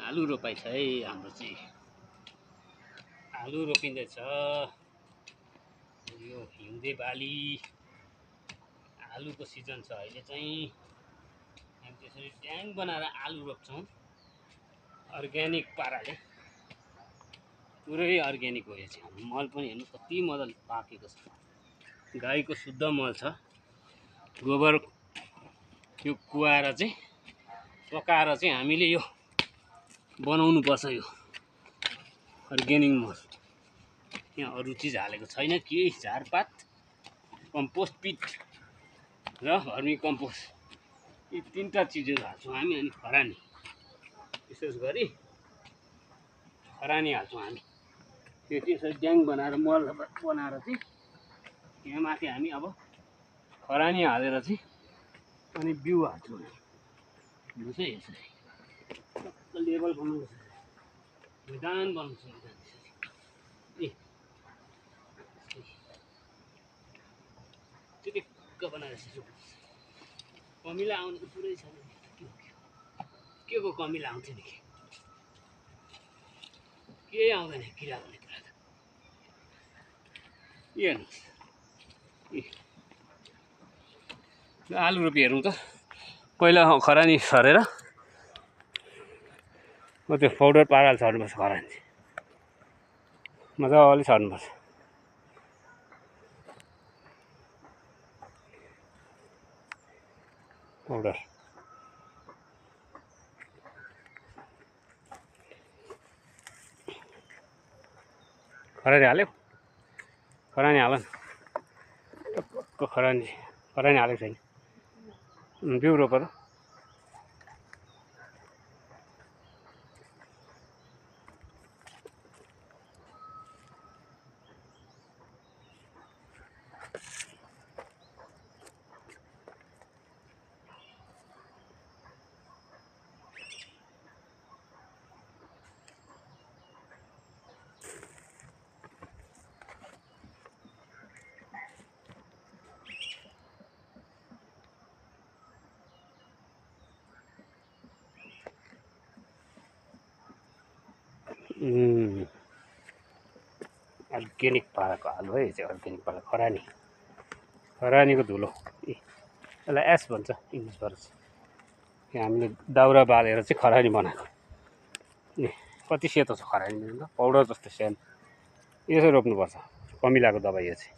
आलु रोपाइ छ है हाम्रो चाहिँ आलु रोपिँदैछ यो हिउँदे बाली आलुको सिजन छ अहिले चाहिँ हामी त्यसरी ट्याङ्क बनाएर आलु रोप्छौँ अर्ग्यानिक पाराले पुरै अर्ग्यानिक हो यो चाहिँ मल पनि हेर्नु कति मजाले पाकेको छ गाईको शुद्ध मल छ गोबर यो कुवाएर चाहिँ पकाएर चाहिँ हामीले यो बनाउनु पर्छ यो अर्ग्यानिक मल यहाँ अरू चिज हालेको छैन केही झारपात कम्पोस्ट पिट र भर्मी कम्पोस्ट यी तीनटा चिजहरू हाल्छौँ हामी अनि खरानी विशेष गरी खरानी हाल्छौँ हामी त्यो त्यसरी ड्याङ बनाएर मल बनाएर चाहिँ यहाँ माथि हामी अब खरानी हालेर चाहिँ अनि बिउ हाल्छौँ हेर्नुहोस् है यसरी लेभल बनाउनु मैदान बनाउँछ ए टिक्क बनाएर कमिला आउनु त पुरै छैन के को कमिला आउँथ्यो नि केही आउँदैन किरा भन्ने कुरा त हेर्नुहोस् आलु रोपी हेरौँ त पहिला खरानी सरेर त्यो पाउडर पाराले छर्नुपर्छ खरानी मजाले छर्नुपर्छ पाउडर खरानी हाल्यो खरानी हाल खरानी हालेको छैन बिउ रोप त अर्ग्यानिक पाराको आलु है चाहिँ अर्ग्यानिक पारा खरानीको धुलो यसलाई एस भन्छ इङ्ग्लिसबाट चाहिँ हामीले दाउरा बालेर चाहिँ खरानी बनाएको कति सेतो छ खरानी पाउडर जस्तो सानो यसो रोप्नुपर्छ कमिलाको दबाई यो चाहिँ